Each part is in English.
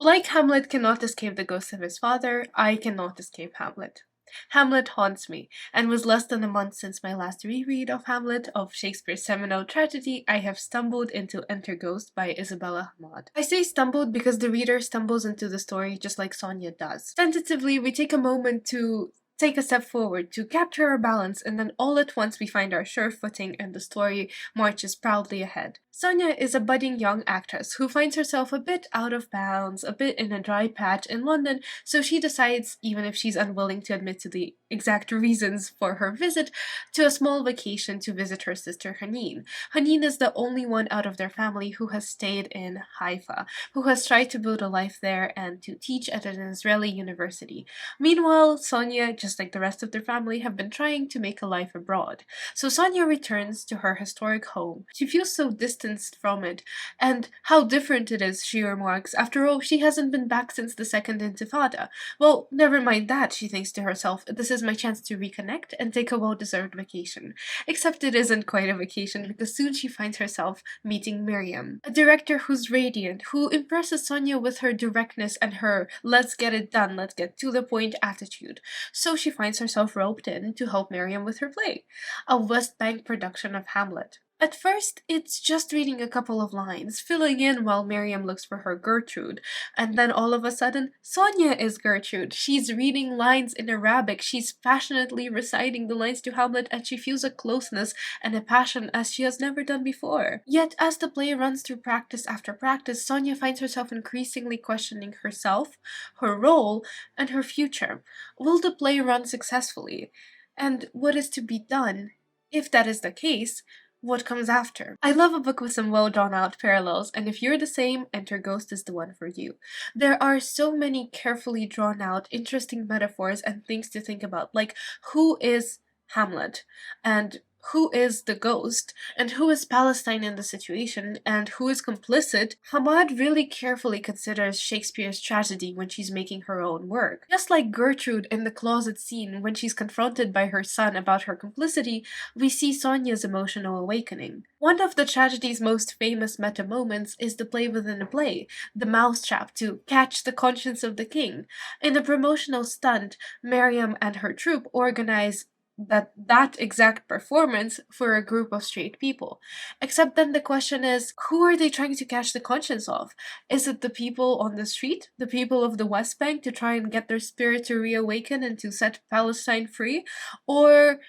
Like Hamlet cannot escape the ghost of his father, I cannot escape Hamlet. Hamlet haunts me, and was less than a month since my last reread of Hamlet, of Shakespeare's seminal tragedy, I have stumbled into Enter Ghost by Isabella Hammad. I say stumbled because the reader stumbles into the story just like Sonia does. Tentatively, we take a moment to take a step forward to capture our balance, and then all at once we find our sure footing and the story marches proudly ahead. Sonia is a budding young actress who finds herself a bit out of bounds, a bit in a dry patch in London, so she decides, even if she's unwilling to admit to the exact reasons for her visit, to a small vacation to visit her sister Hanin. Hanin is the only one out of their family who has stayed in Haifa, who has tried to build a life there and to teach at an Israeli university. Meanwhile, Sonia, just like the rest of their family, have been trying to make a life abroad. So Sonia returns to her historic home. She feels so distanced from it, and how different it is, she remarks. After all, she hasn't been back since the Second Intifada. Well, never mind that, she thinks to herself. This is my chance to reconnect and take a well-deserved vacation. Except it isn't quite a vacation, because soon she finds herself meeting Miriam, a director who's radiant, who impresses Sonia with her directness and her let's get it done, let's get to the point attitude. So she finds herself roped in to help Miriam with her play, a West Bank production of Hamlet. At first, it's just reading a couple of lines, filling in while Miriam looks for her Gertrude, and then all of a sudden, Sonia is Gertrude. She's reading lines in Arabic, she's passionately reciting the lines to Hamlet, and she feels a closeness and a passion as she has never done before. Yet, as the play runs through practice after practice, Sonia finds herself increasingly questioning herself, her role, and her future. Will the play run successfully? And what is to be done? If that is the case, what comes after? I love a book with some well drawn out parallels, and if you're the same, Enter Ghost is the one for you. There are so many carefully drawn out, interesting metaphors and things to think about, like who is Hamlet? And who is the ghost? And who is Palestine in the situation? And who is complicit? Hamad really carefully considers Shakespeare's tragedy when she's making her own work. Just like Gertrude in the closet scene when she's confronted by her son about her complicity, we see Sonia's emotional awakening. One of the tragedy's most famous meta moments is the play within a play, the mousetrap to catch the conscience of the king. In a promotional stunt, Miriam and her troupe organize that exact performance for a group of straight people. Except then the question is, who are they trying to catch the conscience of? Is it the people on the street, the people of the West Bank, to try and get their spirit to reawaken and to set Palestine free? Or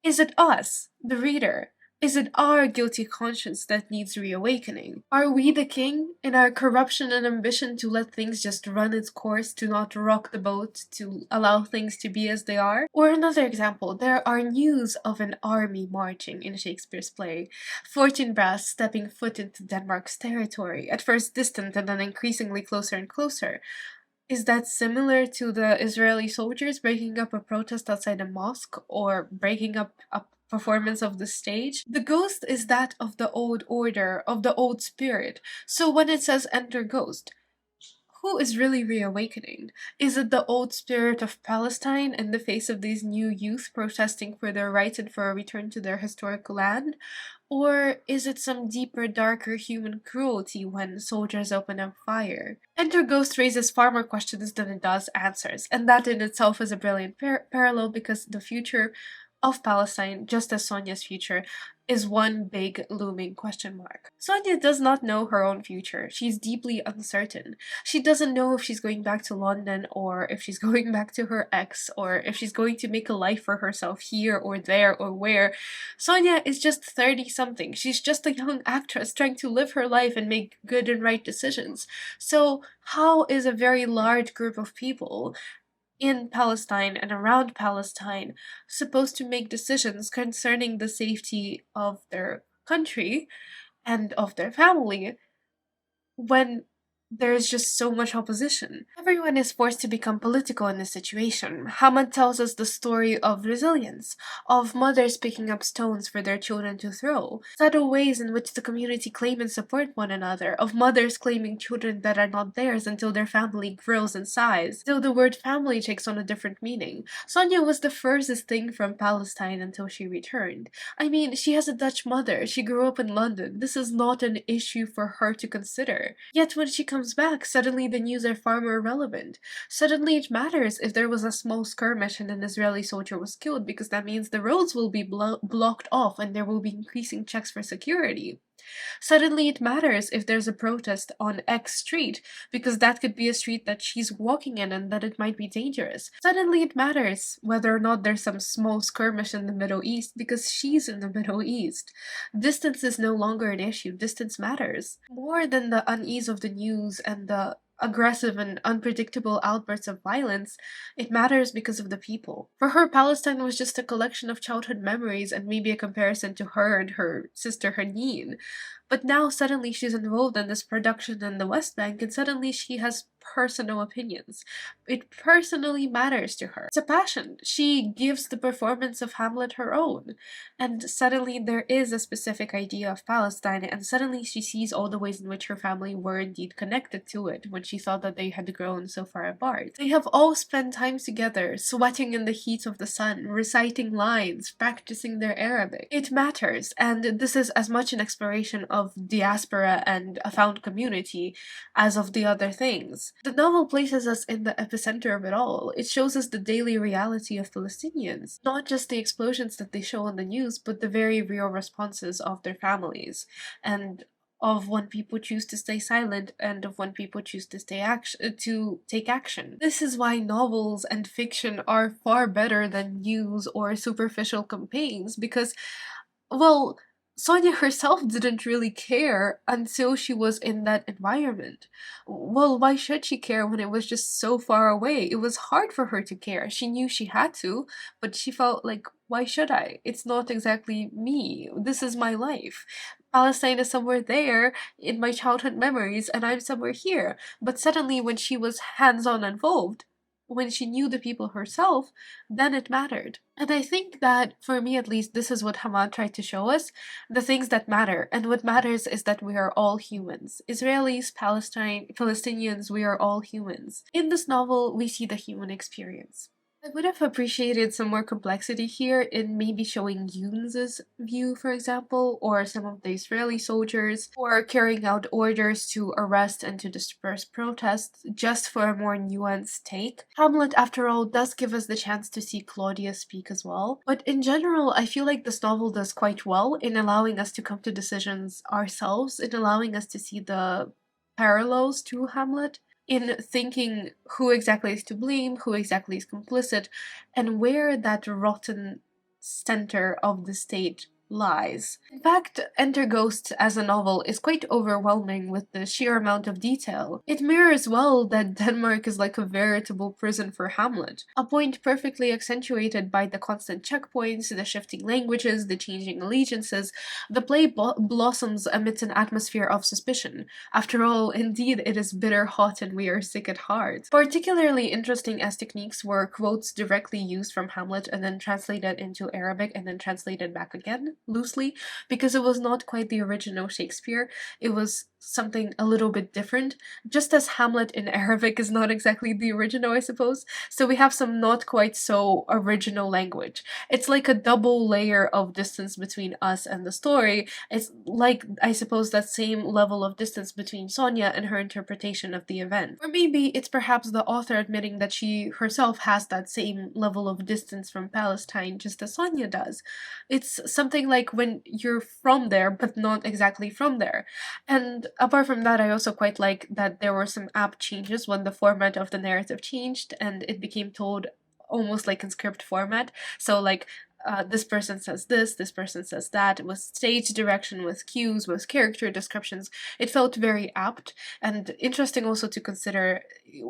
is it us, the reader? Is it our guilty conscience that needs reawakening? Are we the king, in our corruption and ambition to let things just run its course, to not rock the boat, to allow things to be as they are? Or another example, there are news of an army marching in Shakespeare's play. Fortinbras stepping foot into Denmark's territory, at first distant and then increasingly closer and closer. Is that similar to the Israeli soldiers breaking up a protest outside a mosque or breaking up a performance of the stage? The ghost is that of the old order, of the old spirit. So when it says enter ghost, who is really reawakening? Is it the old spirit of Palestine in the face of these new youth protesting for their rights and for a return to their historical land? Or is it some deeper, darker human cruelty when soldiers open up fire? Enter Ghost raises far more questions than it does answers, and that in itself is a brilliant parallel because the future of Palestine, just as Sonia's future, is one big looming question mark. Sonia does not know her own future. She's deeply uncertain. She doesn't know if she's going back to London or if she's going back to her ex or if she's going to make a life for herself here or there or where. Sonia is just 30 something. She's just a young actress trying to live her life and make good and right decisions. So how is a very large group of people in Palestine and around Palestine supposed to make decisions concerning the safety of their country and of their family when there's just so much opposition? Everyone is forced to become political in this situation. Hammad tells us the story of resilience, of mothers picking up stones for their children to throw, subtle ways in which the community claim and support one another, of mothers claiming children that are not theirs until their family grows in size. Still, the word family takes on a different meaning. Sonia was the furthest thing from Palestine until she returned. I mean, she has a Dutch mother, she grew up in London. This is not an issue for her to consider. Yet when she comes comes back, suddenly the news are far more relevant. Suddenly it matters if there was a small skirmish and an Israeli soldier was killed, because that means the roads will be blocked off and there will be increasing checks for security. Suddenly it matters if there's a protest on X street, because that could be a street that she's walking in and that it might be dangerous. Suddenly it matters whether or not there's some small skirmish in the Middle East, because she's in the Middle East. Distance is no longer an issue. Distance matters. More than the unease of the news and the aggressive and unpredictable outbursts of violence, it matters because of the people. For her, Palestine was just a collection of childhood memories and maybe a comparison to her and her sister Haneen. But now suddenly she's involved in this production in the West Bank, and suddenly she has personal opinions. It personally matters to her. It's a passion. She gives the performance of Hamlet her own. And suddenly there is a specific idea of Palestine, and suddenly she sees all the ways in which her family were indeed connected to it when she thought that they had grown so far apart. They have all spent time together, sweating in the heat of the sun, reciting lines, practicing their Arabic. It matters, and this is as much an exploration of diaspora and a found community as of the other things. The novel places us in the epicenter of it all. It shows us the daily reality of Palestinians, not just the explosions that they show on the news, but the very real responses of their families, and of when people choose to stay silent and of when people choose to take action. This is why novels and fiction are far better than news or superficial campaigns, because, well, Sonia herself didn't really care until she was in that environment. Well, why should she care when it was just so far away? It was hard for her to care. She knew she had to, but she felt like, why should I? It's not exactly me. This is my life. Palestine is somewhere there in my childhood memories, and I'm somewhere here. But suddenly, when she was hands on involved, when she knew the people herself, then it mattered. And I think that, for me at least, this is what Hammad tried to show us, the things that matter. And what matters is that we are all humans. Israelis, Palestinians, we are all humans. In this novel, we see the human experience. I would have appreciated some more complexity here in maybe showing Youn's view, for example, or some of the Israeli soldiers who are carrying out orders to arrest and to disperse protests, just for a more nuanced take. Hamlet, after all, does give us the chance to see Claudia speak as well, but in general, I feel like this novel does quite well in allowing us to come to decisions ourselves, in allowing us to see the parallels to Hamlet, in thinking who exactly is to blame, who exactly is complicit, and where that rotten center of the state lies. In fact, Enter Ghosts as a novel is quite overwhelming with the sheer amount of detail. It mirrors well that Denmark is like a veritable prison for Hamlet, a point perfectly accentuated by the constant checkpoints, the shifting languages, the changing allegiances. The play blossoms amidst an atmosphere of suspicion. After all, indeed, it is bitter hot and we are sick at heart. Particularly interesting as techniques were quotes directly used from Hamlet and then translated into Arabic and then translated back again, loosely, because it was not quite the original Shakespeare. It was something a little bit different, just as Hamlet in Arabic is not exactly the original, I suppose. So we have some not quite so original language. It's like a double layer of distance between us and the story. It's like, I suppose, that same level of distance between Sonia and her interpretation of the event. Or maybe it's perhaps the author admitting that she herself has that same level of distance from Palestine, just as Sonia does. It's something like when you're from there, but not exactly from there. And apart from that, I also quite like that there were some apt changes when the format of the narrative changed and it became told almost like in script format. So like, this person says this person says that, with stage direction, with cues, with character descriptions. It felt very apt and interesting also to consider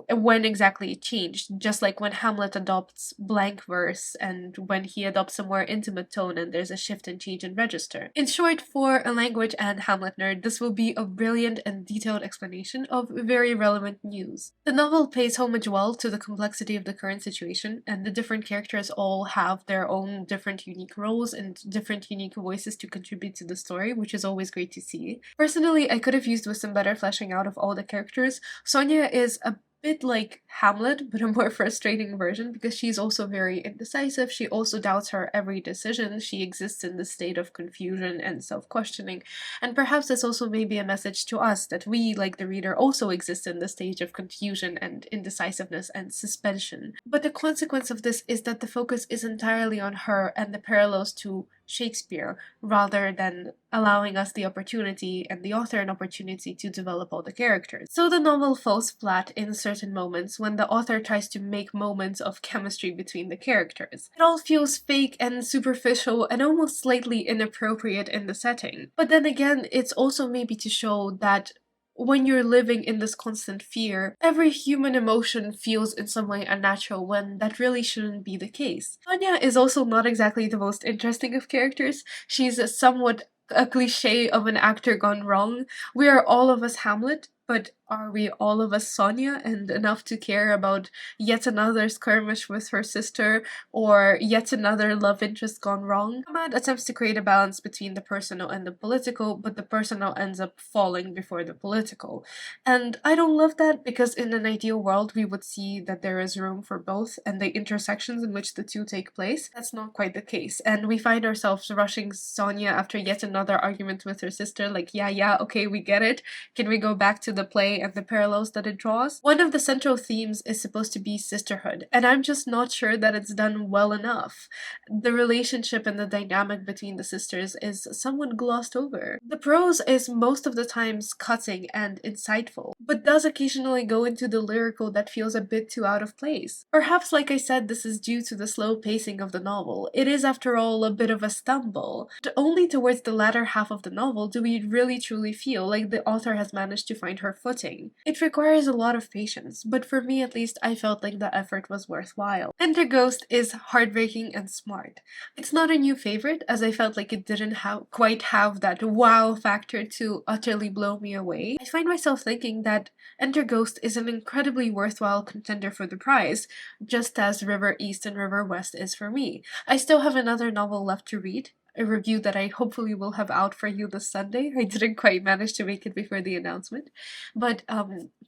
when exactly it changed, just like when Hamlet adopts blank verse and when he adopts a more intimate tone and there's a shift and change in register. In short, for a language and Hamlet nerd, this will be a brilliant and detailed explanation of very relevant news. The novel pays homage well to the complexity of the current situation, and the different characters all have their own different unique roles and different unique voices to contribute to the story, which is always great to see. Personally, I could have used with some better fleshing out of all the characters. Sonia is a bit like Hamlet, but a more frustrating version because she's also very indecisive. She also doubts her every decision. She exists in this state of confusion and self-questioning. And perhaps this also may be a message to us that we, like the reader, also exist in the stage of confusion and indecisiveness and suspension. But the consequence of this is that the focus is entirely on her and the parallels to Shakespeare, rather than allowing us the opportunity and the author an opportunity to develop all the characters. So the novel falls flat in certain moments when the author tries to make moments of chemistry between the characters. It all feels fake and superficial and almost slightly inappropriate in the setting. But then again, it's also maybe to show that when you're living in this constant fear, every human emotion feels in some way unnatural when that really shouldn't be the case. Anya is also not exactly the most interesting of characters. She's somewhat a cliche of an actor gone wrong. We are all of us Hamlet, but are we all of us Sonia and enough to care about yet another skirmish with her sister or yet another love interest gone wrong? Hammad attempts to create a balance between the personal and the political, but the personal ends up falling before the political. And I don't love that because in an ideal world we would see that there is room for both and the intersections in which the two take place. That's not quite the case. And we find ourselves rushing Sonia after yet another argument with her sister, like, yeah, okay, we get it. Can we go back to the play and the parallels that it draws? One of the central themes is supposed to be sisterhood, and I'm just not sure that it's done well enough. The relationship and the dynamic between the sisters is somewhat glossed over. The prose is most of the times cutting and insightful, but does occasionally go into the lyrical that feels a bit too out of place. Perhaps, like I said, this is due to the slow pacing of the novel. It is, after all, a bit of a stumble. But only towards the latter half of the novel do we really truly feel like the author has managed to find her footing. It requires a lot of patience, but for me at least, I felt like the effort was worthwhile. Enter Ghost is heartbreaking and smart. It's not a new favorite, as I felt like it didn't quite have that wow factor to utterly blow me away. I find myself thinking that Enter Ghost is an incredibly worthwhile contender for the prize, just as River East and River West is for me. I still have another novel left to read, a review that I hopefully will have out for you this Sunday. I didn't quite manage to make it before the announcement. But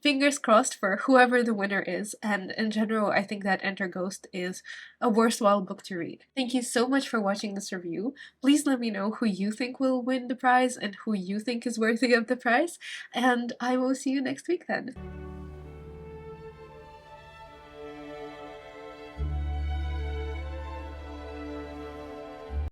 fingers crossed for whoever the winner is, and in general I think that Enter Ghost is a worthwhile book to read. Thank you so much for watching this review. Please let me know who you think will win the prize and who you think is worthy of the prize, and I will see you next week then.